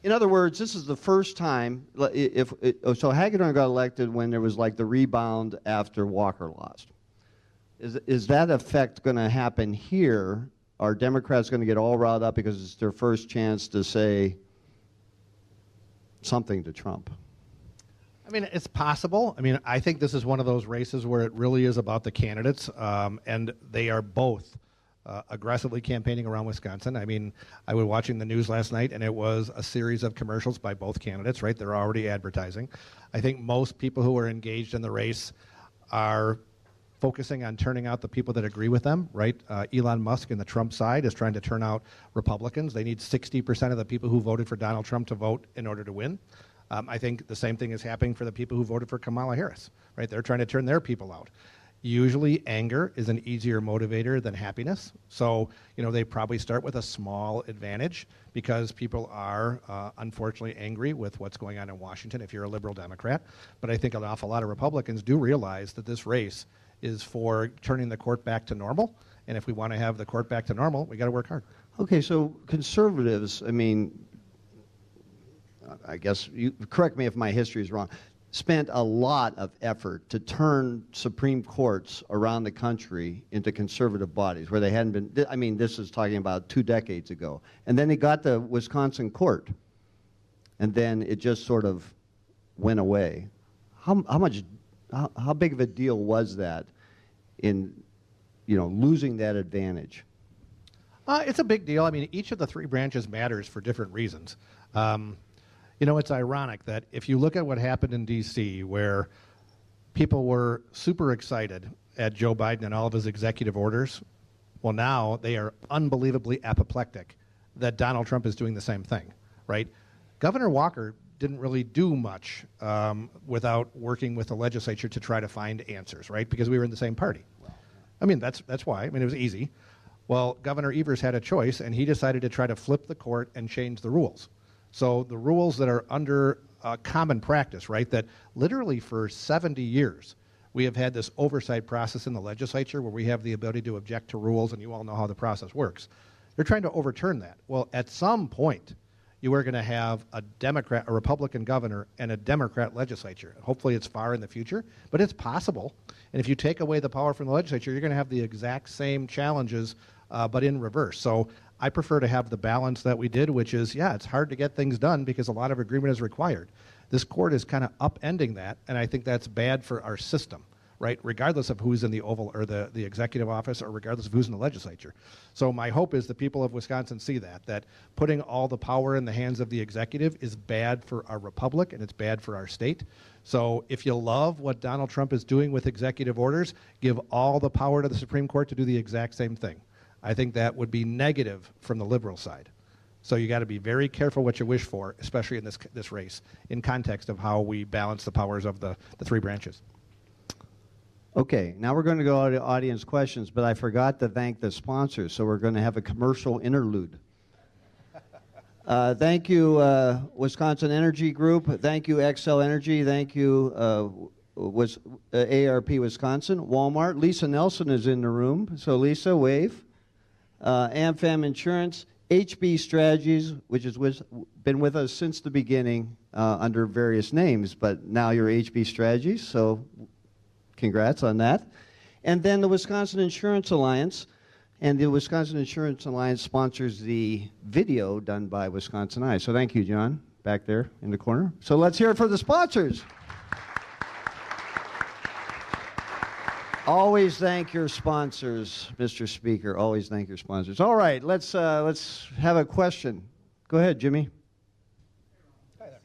In other words, this is the first time, so Hagedorn got elected when there was like the rebound after Walker lost. Is that effect going to happen here? Are Democrats going to get all riled up because it's their first chance to say something to Trump?
I mean, it's possible. I mean, I think this is one of those races where it really is about the candidates, and they are both aggressively campaigning around Wisconsin. I mean, I was watching the news last night, and it was a series of commercials by both candidates, right? They're already advertising. I think most people who are engaged in the race are focusing on turning out the people that agree with them, right? Elon Musk and the Trump side is trying to turn out Republicans. They need 60% of the people who voted for Donald Trump to vote in order to win. I think the same thing is happening for the people who voted for Kamala Harris, right? They're trying to turn their people out. Usually anger is an easier motivator than happiness. So, they probably start with a small advantage because people are unfortunately angry with what's going on in Washington if you're a liberal Democrat. But I think an awful lot of Republicans do realize that this race is for turning the court back to normal. And if we want to have the court back to normal, we got to work hard.
Okay, so conservatives, I mean, I guess, you correct me if my history is wrong, spent a lot of effort to turn Supreme Courts around the country into conservative bodies where they hadn't been. I mean, this is talking about 2 decades ago. And then they got the Wisconsin court, and then it just sort of went away. How big of a deal was that in, losing that advantage?
It's a big deal. I mean, each of the 3 branches matters for different reasons. It's ironic that if you look at what happened in D.C., where people were super excited at Joe Biden and all of his executive orders, well, now they are unbelievably apoplectic that Donald Trump is doing the same thing, right? Governor Walker didn't really do much without working with the legislature to try to find answers, right? Because we were in the same party. I mean, that's why. I mean, it was easy. Well, Governor Evers had a choice, and he decided to try to flip the court and change the rules. So the rules that are under common practice, right, that literally for 70 years we have had this oversight process in the legislature where we have the ability to object to rules, and you all know how the process works. They're trying to overturn that. Well, at some point, you are going to have a Republican governor and a Democrat legislature. Hopefully it's far in the future, but it's possible. And if you take away the power from the legislature, you're going to have the exact same challenges, but in reverse. So I prefer to have the balance that we did, which is, it's hard to get things done because a lot of agreement is required. This court is kind of upending that, and I think that's bad for our system, right? Regardless of who's in the Oval or the executive office, or regardless of who's in the legislature. So my hope is the people of Wisconsin see that putting all the power in the hands of the executive is bad for our republic and it's bad for our state. So if you love what Donald Trump is doing with executive orders, give all the power to the Supreme Court to do the exact same thing. I think that would be negative from the liberal side. So you got to be very careful what you wish for, especially in this race, in context of how we balance the powers of the 3 branches.
Okay, now we're going to go to audience questions, but I forgot to thank the sponsors, so we're going to have a commercial interlude. Thank you, Wisconsin Energy Group. Thank you, Xcel Energy. Thank you, ARP Wisconsin. Walmart. Lisa Nelson is in the room, so Lisa, wave. AmFam Insurance. HB Strategies, which has been with us since the beginning under various names, but now you're HB Strategies, so congrats on that. And then the Wisconsin Insurance Alliance. And the Wisconsin Insurance Alliance sponsors the video done by Wisconsin Eye. So thank you, John, back there in the corner. So let's hear it for the sponsors. Always thank your sponsors, Mr. Speaker. Always thank your sponsors. All right, let's have a question. Go ahead, Jimmy.
Hi there.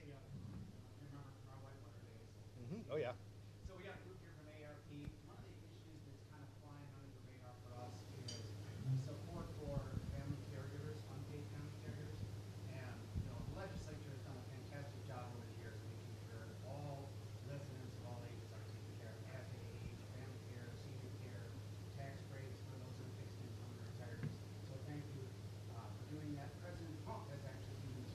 Oh, yeah.
So we got a group here from ARP. One of the issues that's kind of flying under the radar for us is support for family caregivers, unpaid family caregivers. And, the legislature has done a fantastic job over the years making sure all residents of all ages are taken care of as they age, family care, senior care, tax breaks for those on fixed income retirees. So thank you for doing that. President Trump has actually even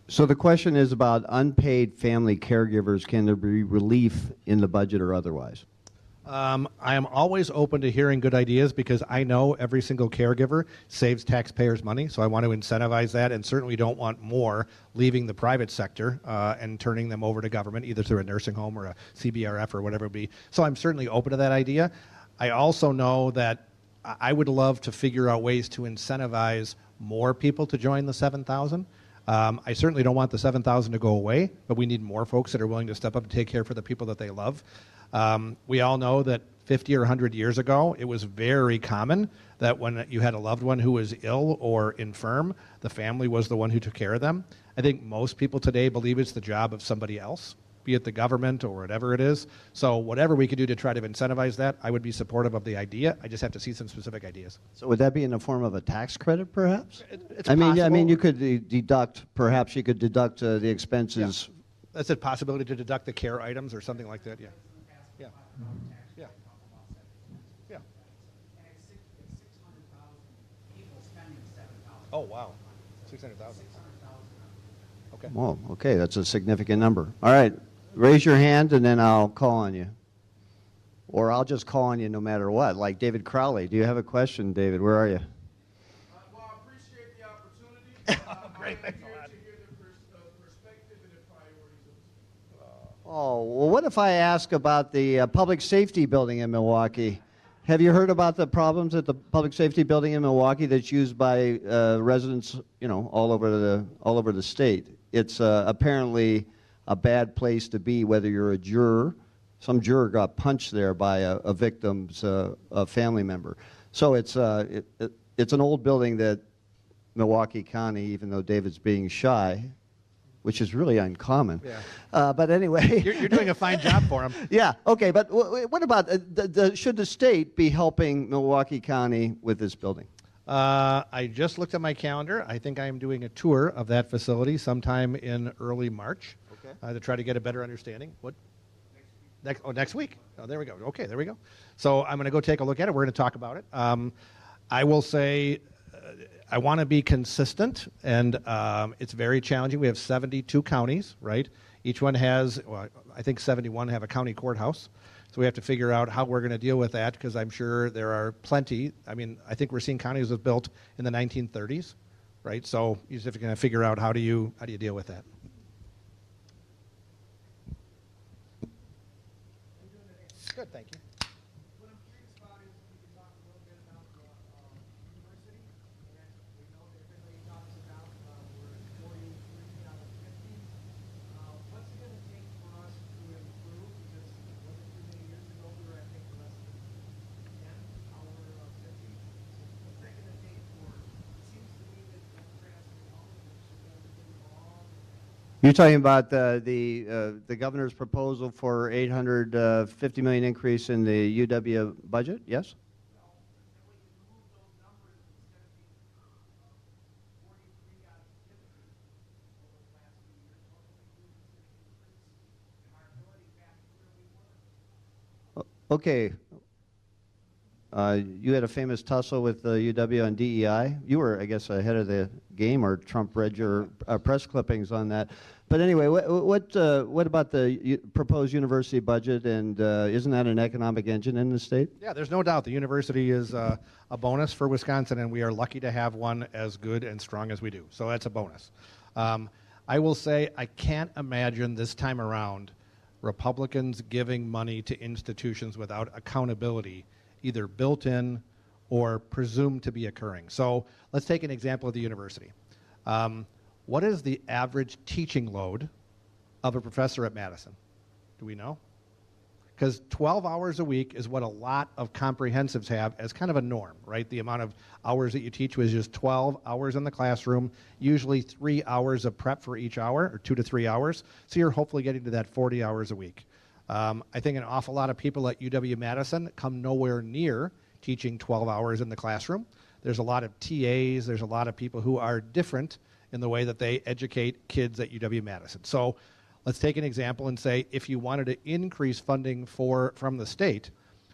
So the question is about unpaid family caregivers. Can there be relief in the budget or otherwise?
I am always open to hearing good ideas because I know every single caregiver saves taxpayers money, so I want to incentivize that and certainly don't want more leaving the private sector and turning them over to government, either through a nursing home or a CBRF or whatever it be. So I'm certainly open to that idea. I also know that I would love to figure out ways to incentivize more people to join the 7,000. I certainly don't want the 7,000 to go away, but we need more folks that are willing to step up and take care for the people that they love. We all know that 50 or 100 years ago, it was very common that when you had a loved one who was ill or infirm, the family was the one who took care of them. I think most people today believe it's the job of somebody else, be it the government or whatever it is. So whatever we could do to try to incentivize that, I would be supportive of the idea. I just have to see some specific ideas.
So would that be in the form of a tax credit, perhaps?
It's
I mean,
possible.
you could deduct. Perhaps you could deduct the expenses.
Yeah. That's a possibility to deduct the care items or something like that. Yeah. Yeah. Yeah. Yeah. Oh wow, 600,000. Okay.
Whoa. Okay, that's a significant number. All right, raise your hand and then I'll call on you, or I'll just call on you no matter what. Like David Crowley. Do you have a question, David? Where are you?
Well, I appreciate the opportunity.
Great,
I'm
thanks a
here
lot.
to hear the perspective and the priorities of
Oh, well, what if I ask about the public safety building in Milwaukee? Have you heard about the problems at the public safety building in Milwaukee that's used by residents, all over the state? It's apparently a bad place to be, whether you're a juror. Some juror got punched there by a victim's a family member. So it's an old building that Milwaukee County, even though David's being shy, which is really uncommon.
Yeah.
But anyway.
You're doing a fine job for him.
Yeah, okay, but what about, should the state be helping Milwaukee County with this building?
I just looked at my calendar. I think I am doing a tour of that facility sometime in early March to try to get a better understanding. What? Next week. Oh, there we go. Okay, there we go. So I'm going to go take a look at it. We're going to talk about it. I will say I want to be consistent, and it's very challenging. We have 72 counties, right? Each one has, well, I think 71 have a county courthouse. So we have to figure out how we're going to deal with that, because I'm sure there are plenty. I mean, I think we're seeing counties that was built in the 1930s, right? So you just have to figure out how do you deal with that. Good, thank you.
What I'm curious about is we can talk a little bit about the university. And we know that everybody talks about we're at 43 out of 50. What's it going to take for us to improve? Because it wasn't too many years ago we were, I think, less than 10 out of 50. What's that going to take for? It seems to me that Democrats and Republicans should be able to get along.
You're talking about the governor's proposal for $850 million increase in the UW budget, yes? Okay. You had a famous tussle with UW on DEI. You were, I guess, ahead of the game, or Trump read your press clippings on that. But anyway, what about the proposed university budget, and isn't that an economic engine in the state?
Yeah, there's no doubt the university is a bonus for Wisconsin, and we are lucky to have one as good and strong as we do. So that's a bonus. I will say I can't imagine this time around Republicans giving money to institutions without accountability, either built in or presumed to be occurring. So let's take an example of the university. What is the average teaching load of a professor at Madison? Do we know? Because 12 hours a week is what a lot of comprehensives have as kind of a norm, right? The amount of hours that you teach was just 12 hours in the classroom, usually 3 hours of prep for each hour, or 2 to 3 hours. So you're hopefully getting to that 40 hours a week. I think an awful lot of people at UW-Madison come nowhere near teaching 12 hours in the classroom. There's a lot of TAs, there's a lot of people who are different in the way that they educate kids at UW-Madison. So let's take an example and say, if you wanted to increase funding from the state,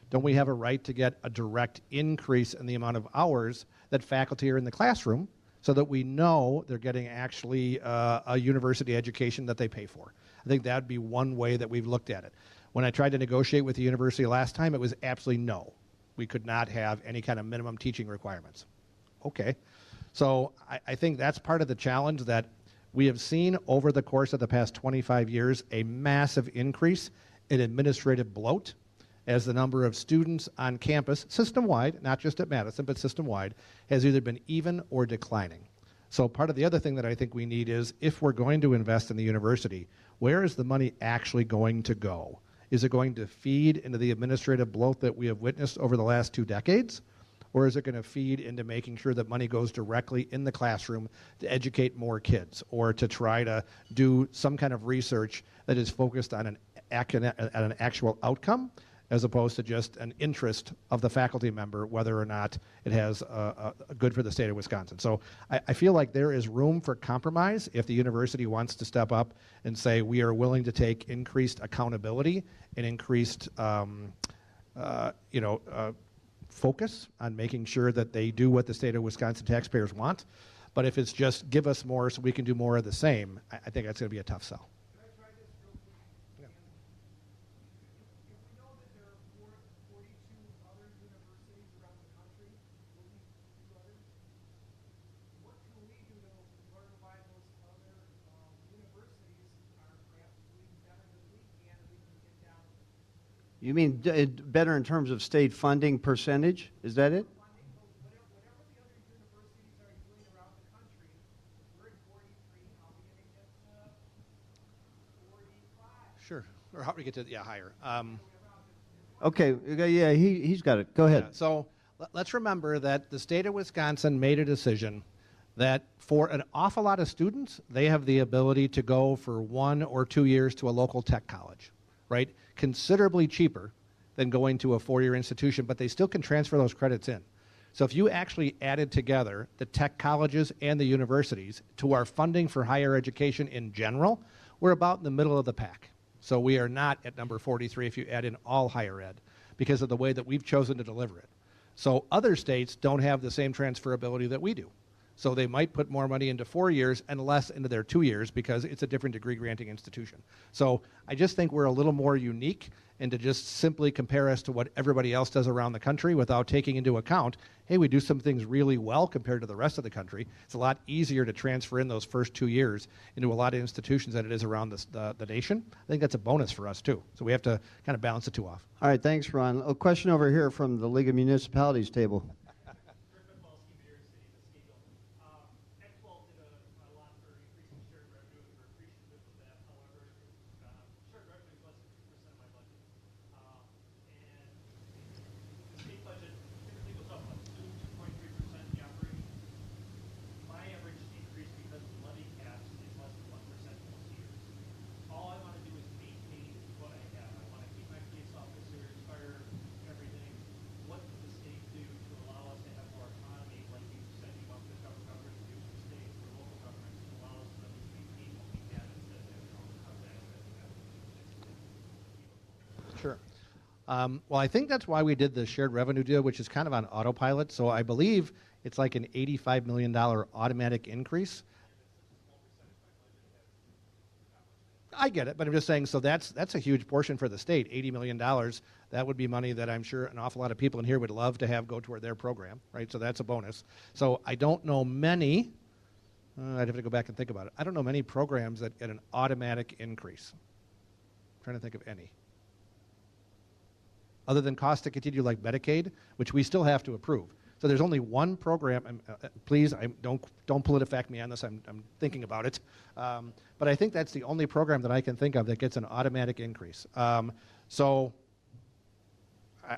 don't we have a right to get a direct increase in the amount of hours that faculty are in the classroom, so that we know they're getting actually a university education that they pay for. I think that would be one way that we've looked at it. When I tried to negotiate with the university last time, it was absolutely no. We could not have any kind of minimum teaching requirements. Okay. So I think that's part of the challenge, that we have seen over the course of the past 25 years a massive increase in administrative bloat as the number of students on campus, system-wide, not just at Madison, but system-wide, has either been even or declining. So part of the other thing that I think we need is, if we're going to invest in the university, where is the money actually going to go? Is it going to feed into the administrative bloat that we have witnessed over the last 2 decades? Or is it going to feed into making sure that money goes directly in the classroom to educate more kids, or to try to do some kind of research that is focused on an actual outcome, as opposed to just an interest of the faculty member, whether or not it has a good for the state of Wisconsin. So I feel like there is room for compromise if the university wants to step up and say, we are willing to take increased accountability and increased focus on making sure that they do what the state of Wisconsin taxpayers want. But if it's just give us more so we can do more of the same, I think that's going to be a tough sell.
Can I try this real quick?
Yeah.
If we know that there are 42 other universities around the country, at least 2 others, what can we do to learn why those other universities are perhaps doing better than we can, and we can get down
You mean better in terms of state funding percentage? Is that it?
funding? Whatever the other universities are doing around the country, we're at 43. How are we going to get to 45?
Sure. Or how do we get to, higher?
Okay, yeah, he's got it. Go ahead.
Yeah, so let's remember that the state of Wisconsin made a decision that for an awful lot of students, they have the ability to go for 1 or 2 years to a local tech college, right? Considerably cheaper than going to a 4-year institution, but they still can transfer those credits in. So if you actually added together the tech colleges and the universities to our funding for higher education in general, we're about in the middle of the pack. So we are not at number 43 if you add in all higher ed, because of the way that we've chosen to deliver it. So other states don't have the same transferability that we do. So they might put more money into 4 years and less into their 2 years because it's a different degree granting institution. So I just think we're a little more unique, and to just simply compare us to what everybody else does around the country without taking into account, hey, we do some things really well compared to the rest of the country. It's a lot easier to transfer in those first 2 years into a lot of institutions than it is around the nation. I think that's a bonus for us too. So we have to kind of balance the two off.
All right, thanks, Ron. A question over here from the League of Municipalities table.
Sure. Well, I think that's why we did the shared revenue deal, which is kind of on autopilot. So I believe it's like an $85 million automatic increase. I get it, but I'm just saying, so that's a huge portion for the state, $80 million. That would be money that I'm sure an awful lot of people in here would love to have go toward their program, right? So that's a bonus. So I don't know many, I'd have to go back and think about it. I don't know many programs that get an automatic increase. I'm trying to think of any. Other than cost to continue like Medicaid, which we still have to approve. So there's only one program, please, don't PolitiFact me on this, I'm thinking about it. But I think that's the only program that I can think of that gets an automatic increase. So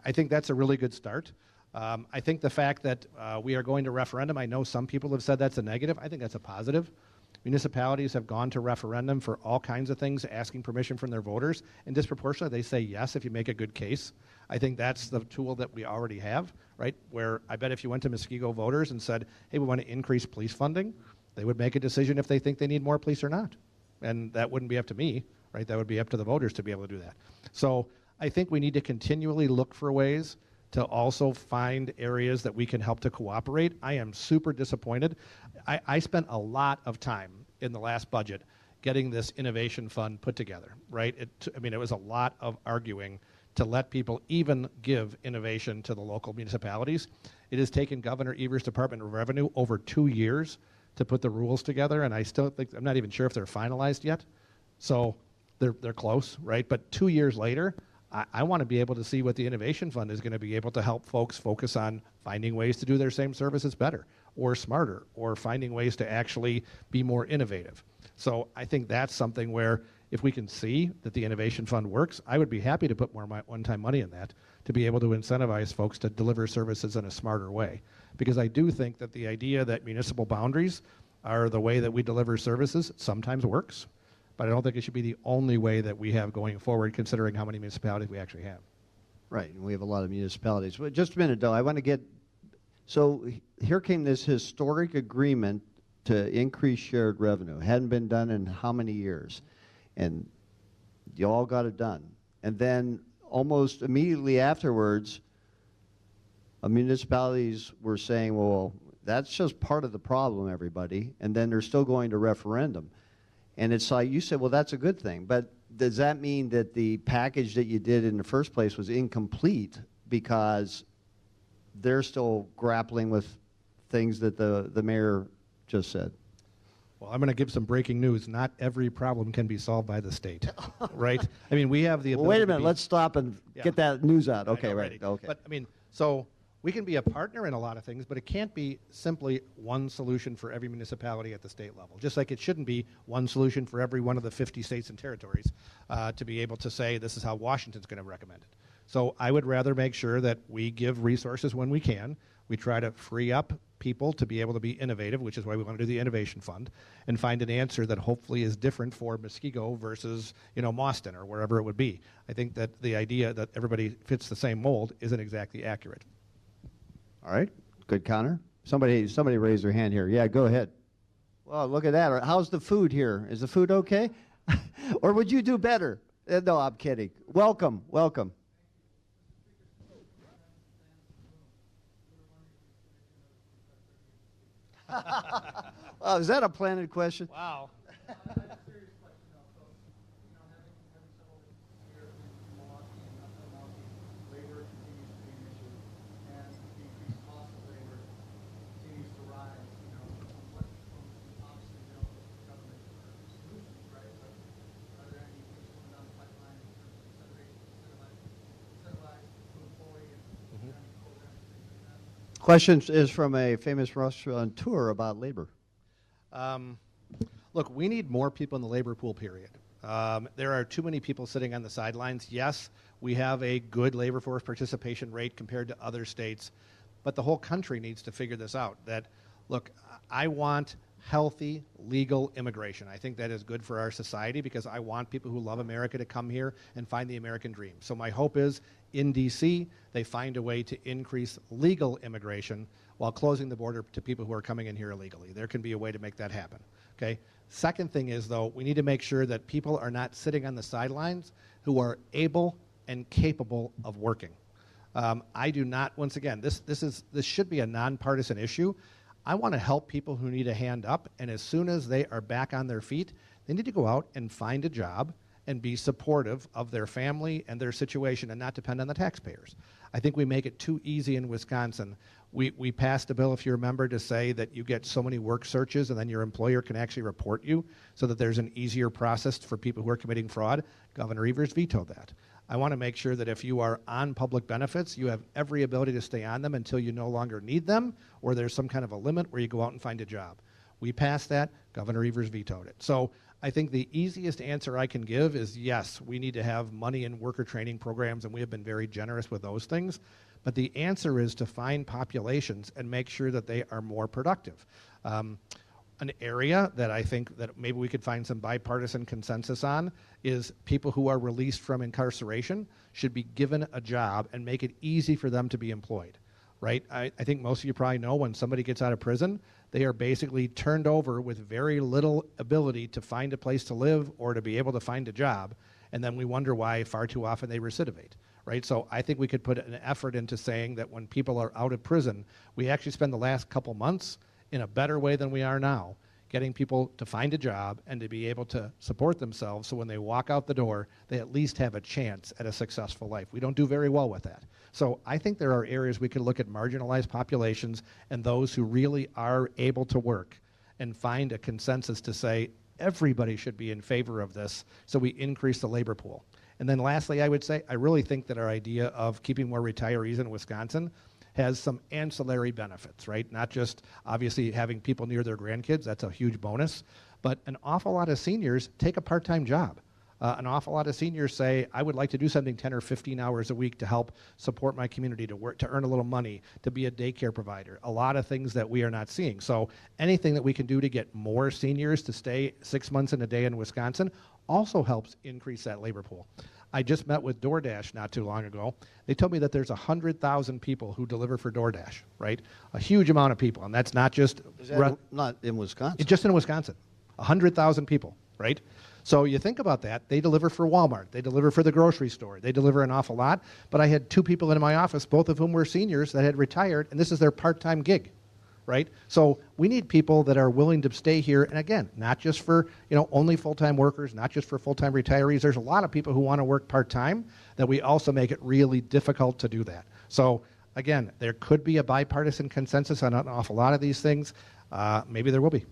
I think that's a really good start. I think the fact that we are going to referendum, I know some people have said that's a negative. I think that's a positive. Municipalities have gone to referendum for all kinds of things, asking permission from their voters, and disproportionately they say yes if you make a good case. I think that's the tool that we already have, right? Where I bet if you went to Muskego voters and said, hey, we want to increase police funding, they would make a decision if they think they need more police or not. And that wouldn't be up to me, right? That would be up to the voters to be able to do that. So I think we need to continually look for ways to also find areas that we can help to cooperate. I am super disappointed. I spent a lot of time in the last budget getting this innovation fund put together, right? It was a lot of arguing to let people even give innovation to the local municipalities. It has taken Governor Evers' Department of Revenue over 2 years to put the rules together, and I'm not even sure if they're finalized yet. So they're close, right? But 2 years later, I want to be able to see what the Innovation Fund is going to be able to help folks focus on finding ways to do their same services better or smarter, or finding ways to actually be more innovative. So I think that's something where if we can see that the Innovation Fund works, I would be happy to put more one-time money in that to be able to incentivize folks to deliver services in a smarter way. Because I do think that the idea that municipal boundaries are the way that we deliver services sometimes works, but I don't think it should be the only way that we have going forward, considering how many municipalities we actually have.
Right, and we have a lot of municipalities. Well, just a minute, though. I want to get, so here came this historic agreement to increase shared revenue. Hadn't been done in how many years? And you all got it done. And then almost immediately afterwards, municipalities were saying, well, that's just part of the problem, everybody. And then they're still going to referendum. And it's like, you said, well, that's a good thing. But does that mean that the package that you did in the first place was incomplete because they're still grappling with things that the mayor just said?
Well, I'm going to give some breaking news. Not every problem can be solved by the state, right? I mean, we have the ability.
Well, wait a minute. Let's stop and get that news out. Okay,
right.
Okay.
But, so we can be a partner in a lot of things, but it can't be simply one solution for every municipality at the state level. Just like it shouldn't be one solution for every one of the 50 states and territories to be able to say this is how Washington's going to recommend it. So I would rather make sure that we give resources when we can. We try to free up people to be able to be innovative, which is why we want to do the Innovation Fund, and find an answer that hopefully is different for Muskego versus, Mauston or wherever it would be. I think that the idea that everybody fits the same mold isn't exactly accurate.
All right, good counter. Somebody raised their hand here. Yeah, go ahead. Well, look at that. How's the food here? Is the food okay? Or would you do better? No, I'm kidding. Welcome. Oh, is that a planted question?
Wow.
Question is from a famous restaurateur about labor.
Look, we need more people in the labor pool, period. There are too many people sitting on the sidelines. Yes, we have a good labor force participation rate compared to other states, but the whole country needs to figure this out. That, look, I want healthy, legal immigration. I think that is good for our society because I want people who love America to come here and find the American dream. So my hope is in D.C., they find a way to increase legal immigration while closing the border to people who are coming in here illegally. There can be a way to make that happen. Okay. Second thing is, though, we need to make sure that people are not sitting on the sidelines who are able and capable of working. I do not. Once again, this should be a nonpartisan issue. I want to help people who need a hand up, and as soon as they are back on their feet, they need to go out and find a job and be supportive of their family and their situation and not depend on the taxpayers. I think we make it too easy in Wisconsin. We passed a bill, if you remember, to say that you get so many work searches and then your employer can actually report you so that there's an easier process for people who are committing fraud. Governor Evers vetoed that. I want to make sure that if you are on public benefits, you have every ability to stay on them until you no longer need them, or there's some kind of a limit where you go out and find a job. We passed that. Governor Evers vetoed it. So I think the easiest answer I can give is yes, we need to have money in worker training programs, and we have been very generous with those things. But the answer is to find populations and make sure that they are more productive. An area that I think that maybe we could find some bipartisan consensus on is people who are released from incarceration should be given a job and make it easy for them to be employed, right? I think most of you probably know when somebody gets out of prison, they are basically turned over with very little ability to find a place to live or to be able to find a job, and then we wonder why far too often they recidivate, right? So I think we could put an effort into saying that when people are out of prison, we actually spend the last couple months in a better way than we are now, getting people to find a job and to be able to support themselves, so when they walk out the door, they at least have a chance at a successful life. We don't do very well with that. So I think there are areas we could look at marginalized populations and those who really are able to work and find a consensus to say everybody should be in favor of this, so we increase the labor pool. And then lastly, I would say, I really think that our idea of keeping more retirees in Wisconsin has some ancillary benefits, right? Not just obviously having people near their grandkids, that's a huge bonus, but an awful lot of seniors take a part-time job. An awful lot of seniors say, I would like to do something 10 or 15 hours a week to help support my community, to work, to earn a little money, to be a daycare provider. A lot of things that we are not seeing. So anything that we can do to get more seniors to stay 6 months in a day in Wisconsin also helps increase that labor pool. I just met with DoorDash not too long ago. They told me that there's 100,000 people who deliver for DoorDash, right? A huge amount of people, and that's not just...
Is that not in Wisconsin?
It's just in Wisconsin. 100,000 people, right? So you think about that, they deliver for Walmart, they deliver for the grocery store, they deliver an awful lot, but I had 2 people in my office, both of whom were seniors that had retired, and this is their part-time gig, right? So we need people that are willing to stay here, and again, not just for, only full-time workers, not just for full-time retirees. There's a lot of people who want to work part-time, that we also make it really difficult to do that. So again, there could be a bipartisan consensus on an awful lot of these things. Maybe there will be.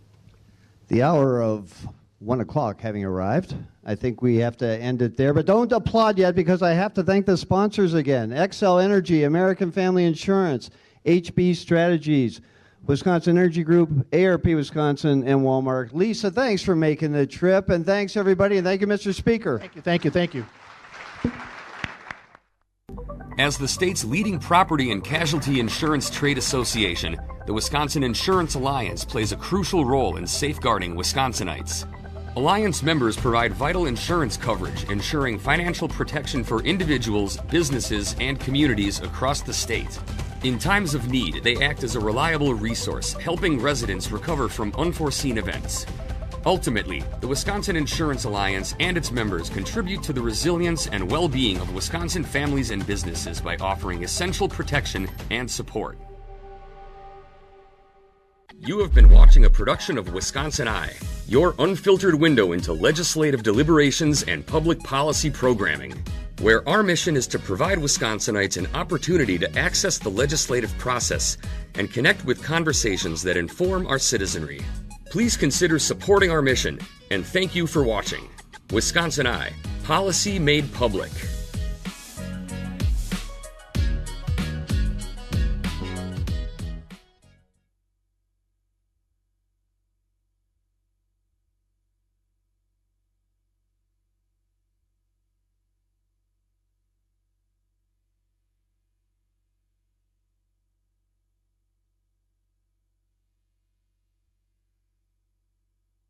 The hour of 1 o'clock having arrived. I think we have to end it there, but don't applaud yet, because I have to thank the sponsors again. Xcel Energy, American Family Insurance, HB Strategies, Wisconsin Energy Group, ARP Wisconsin, and Walmart. Lisa, thanks for making the trip, and thanks everybody, and thank you, Mr. Speaker.
Thank you.
As the state's leading property and casualty insurance trade association, the Wisconsin Insurance Alliance plays a crucial role in safeguarding Wisconsinites. Alliance members provide vital insurance coverage, ensuring financial protection for individuals, businesses, and communities across the state. In times of need, they act as a reliable resource, helping residents recover from unforeseen events. Ultimately, the Wisconsin Insurance Alliance and its members contribute to the resilience and well-being of Wisconsin families and businesses by offering essential protection and support. You have been watching a production of Wisconsin Eye, your unfiltered window into legislative deliberations and public policy programming, where our mission is to provide Wisconsinites an opportunity to access the legislative process and connect with conversations that inform our citizenry. Please consider supporting our mission, and thank you for watching. Wisconsin Eye, policy made public.